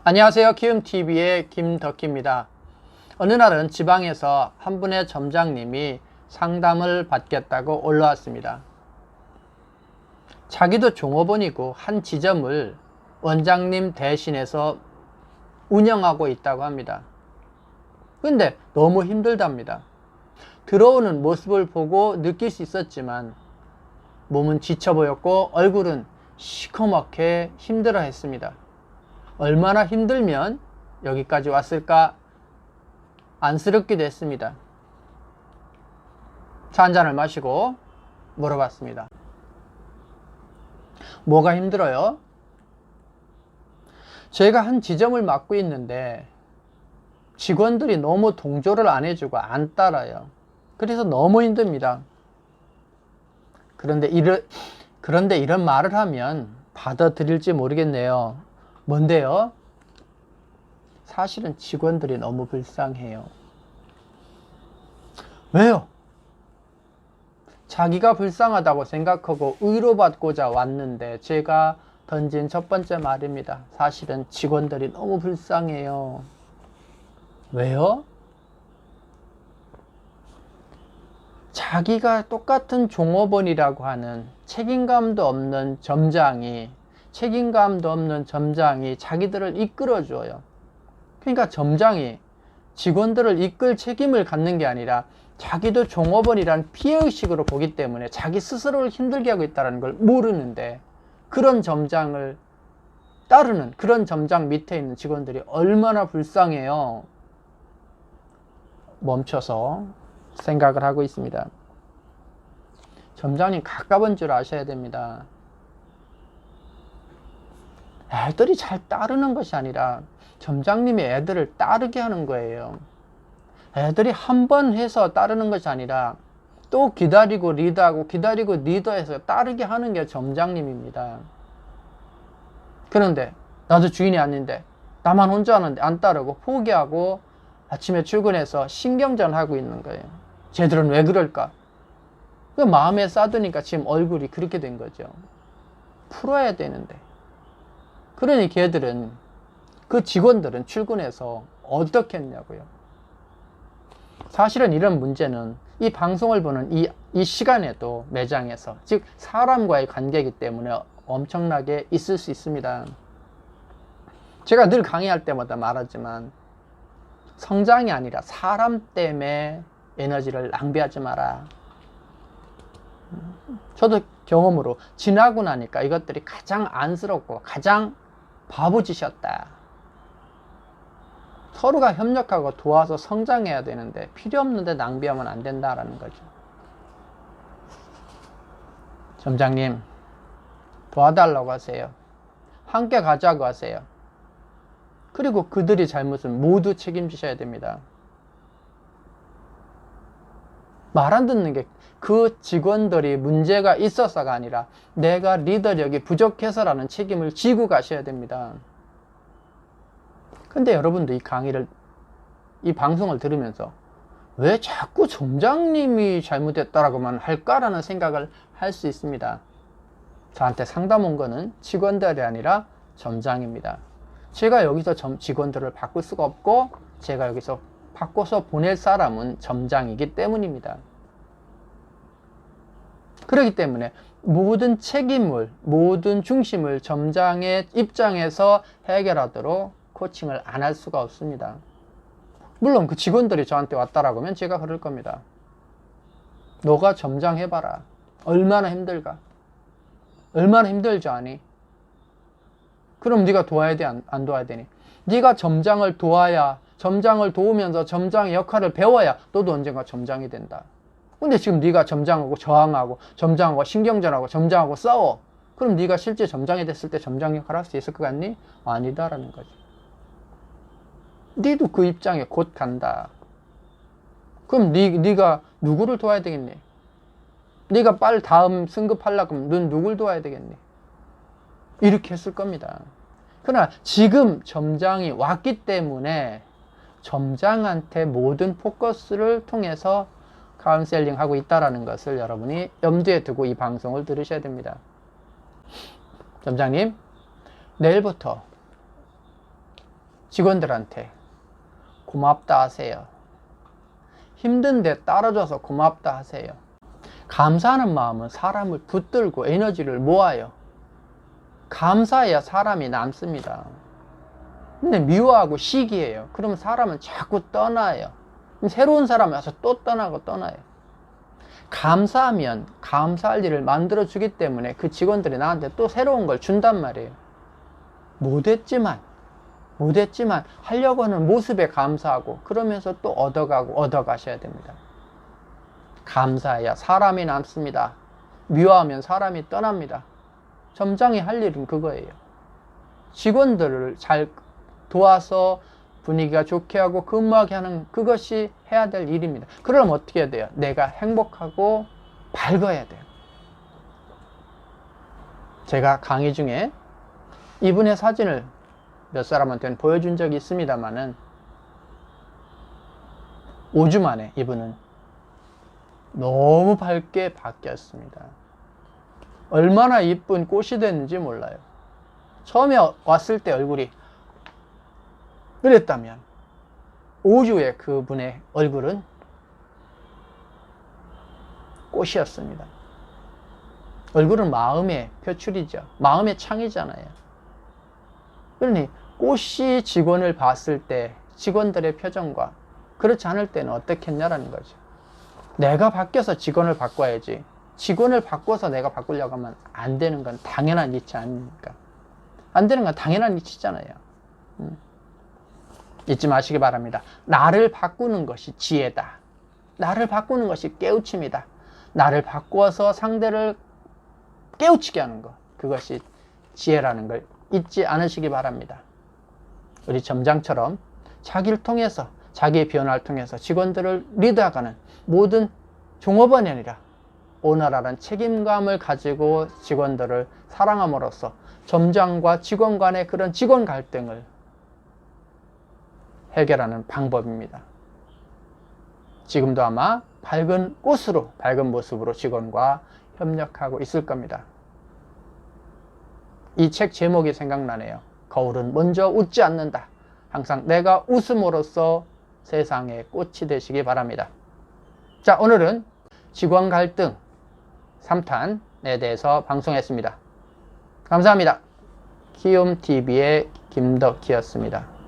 안녕하세요. 키움TV의 김덕희입니다. 어느 날은 지방에서 한 분의 점장님이 상담을 받겠다고 올라왔습니다. 자기도 종업원이고 한 지점을 원장님 대신해서 운영하고 있다고 합니다. 근데 너무 힘들답니다. 들어오는 모습을 보고 느낄 수 있었지만 몸은 지쳐 보였고 얼굴은 시커멓게 힘들어 했습니다. 얼마나 힘들면 여기까지 왔을까 안쓰럽기도 했습니다. 차 한 잔을 마시고 물어봤습니다. 뭐가 힘들어요? 제가 한 지점을 맡고 있는데 직원들이 너무 동조를 안 해주고 안 따라요. 그래서 너무 힘듭니다. 그런데 이런 말을 하면 받아들일지 모르겠네요. 뭔데요? 사실은 직원들이 너무 불쌍해요. 왜요? 자기가 불쌍하다고 생각하고 위로받고자 왔는데 제가 던진 첫 번째 말입니다. 사실은 직원들이 너무 불쌍해요. 왜요? 자기가 똑같은 종업원이라고 하는 책임감도 없는 점장이 자기들을 이끌어줘요. 그러니까 점장이 직원들을 이끌 책임을 갖는 게 아니라 자기도 종업원이란 피해의식으로 보기 때문에 자기 스스로를 힘들게 하고 있다는 걸 모르는데 그런 점장을 따르는 그런 점장 밑에 있는 직원들이 얼마나 불쌍해요. 멈춰서 생각을 하고 있습니다. 점장님 가까운 줄 아셔야 됩니다. 애들이 잘 따르는 것이 아니라 점장님이 애들을 따르게 하는 거예요. 애들이 한 번 해서 따르는 것이 아니라 또 기다리고 리더하고 기다리고 리더해서 따르게 하는 게 점장님입니다. 그런데 나도 주인이 아닌데 나만 혼자 하는데 안 따르고 포기하고 아침에 출근해서 신경전하고 있는 거예요. 쟤들은 왜 그럴까? 그 마음에 싸두니까 지금 얼굴이 그렇게 된 거죠. 풀어야 되는데. 그러니 걔들은 그 직원들은 출근해서 어떻게 했냐고요. 사실은 이런 문제는 이 방송을 보는 이 시간에도 매장에서 즉 사람과의 관계이기 때문에 엄청나게 있을 수 있습니다. 제가 늘 강의할 때마다 말하지만 성장이 아니라 사람 때문에 에너지를 낭비하지 마라. 저도 경험으로 지나고 나니까 이것들이 가장 안쓰럽고 가장 바보짓이었다. 서로가 협력하고 도와서 성장해야 되는데 필요 없는데 낭비하면 안 된다라는 거죠. 점장님 도와달라고 하세요. 함께 가자고 하세요. 그리고 그들이 잘못은 모두 책임지셔야 됩니다. 말 안 듣는 게 그 직원들이 문제가 있어서가 아니라 내가 리더력이 부족해서라는 책임을 지고 가셔야 됩니다. 근데 여러분도 이 방송을 들으면서 왜 자꾸 점장님이 잘못했다라고만 할까라는 생각을 할 수 있습니다. 저한테 상담 온 거는 직원들이 아니라 점장입니다. 제가 여기서 직원들을 바꿀 수가 없고 제가 여기서 바꿔서 보낼 사람은 점장이기 때문입니다. 그렇기 때문에 모든 책임을, 모든 중심을 점장의 입장에서 해결하도록 코칭을 안 할 수가 없습니다. 물론 그 직원들이 저한테 왔다라고 하면 제가 그럴 겁니다. 너가 점장 해봐라. 얼마나 힘들까? 얼마나 힘들지 아니? 그럼 네가 도와야 돼? 안 도와야 되니? 네가 점장을 도와야, 점장을 도우면서 점장의 역할을 배워야 너도 언젠가 점장이 된다. 근데 지금 네가 점장하고 저항하고 점장하고 신경전하고 점장하고 싸워. 그럼 네가 실제 점장이 됐을 때 점장 역할을 할 수 있을 것 같니? 아니다라는 거지. 니도 그 입장에 곧 간다. 그럼 네가 누구를 도와야 되겠니? 네가 빨리 다음 승급하려고 하면 넌 누굴 도와야 되겠니? 이렇게 했을 겁니다. 그러나 지금 점장이 왔기 때문에 점장한테 모든 포커스를 통해서 카운셀링 하고 있다는 것을 여러분이 염두에 두고 이 방송을 들으셔야 됩니다. 점장님, 내일부터 직원들한테 고맙다 하세요. 힘든데 따라줘서 고맙다 하세요. 감사하는 마음은 사람을 붙들고 에너지를 모아요. 감사해야 사람이 남습니다. 근데 미워하고 시기해요. 그러면 사람은 자꾸 떠나요. 그럼 새로운 사람이 와서 또 떠나고 떠나요. 감사하면 감사할 일을 만들어주기 때문에 그 직원들이 나한테 또 새로운 걸 준단 말이에요. 못했지만 하려고 하는 모습에 감사하고 그러면서 또 얻어가셔야 됩니다. 감사해야 사람이 남습니다. 미워하면 사람이 떠납니다. 점장이 할 일은 그거예요. 직원들을 잘 도와서 분위기가 좋게 하고 근무하게 하는 그것이 해야 될 일입니다. 그러려면 어떻게 해야 돼요? 내가 행복하고 밝아야 돼요. 제가 강의 중에 이분의 사진을 몇 사람한테는 보여준 적이 있습니다만은 5주 만에 이분은 너무 밝게 바뀌었습니다. 얼마나 이쁜 꽃이 됐는지 몰라요. 처음에 왔을 때 얼굴이 그랬다면 5주에 그분의 얼굴은 꽃이었습니다. 얼굴은 마음의 표출이죠. 마음의 창이잖아요. 그러니 꽃이 직원을 봤을 때 직원들의 표정과 그렇지 않을 때는 어떻게 했냐라는 거죠. 내가 바뀌어서 직원을 바꿔야지. 직원을 바꿔서 내가 바꾸려고 하면 안 되는 건 당연한 이치 아닙니까? 안 되는 건 당연한 이치잖아요. 잊지 마시기 바랍니다. 나를 바꾸는 것이 지혜다. 나를 바꾸는 것이 깨우침이다. 나를 바꾸어서 상대를 깨우치게 하는 것, 그것이 지혜라는 걸 잊지 않으시기 바랍니다. 우리 점장처럼 자기를 통해서, 자기의 변화를 통해서 직원들을 리드하가는 모든 종업원이 아니라 오너라는 책임감을 가지고 직원들을 사랑함으로써 점장과 직원 간의 그런 직원 갈등을 해결하는 방법입니다. 지금도 아마 밝은 꽃으로, 밝은 모습으로 직원과 협력하고 있을 겁니다. 이 책 제목이 생각나네요. 거울은 먼저 웃지 않는다. 항상 내가 웃음으로써 세상의 꽃이 되시기 바랍니다. 자, 오늘은 직원 갈등 3탄에 대해서 방송했습니다. 감사합니다. 키움TV의 김덕희였습니다.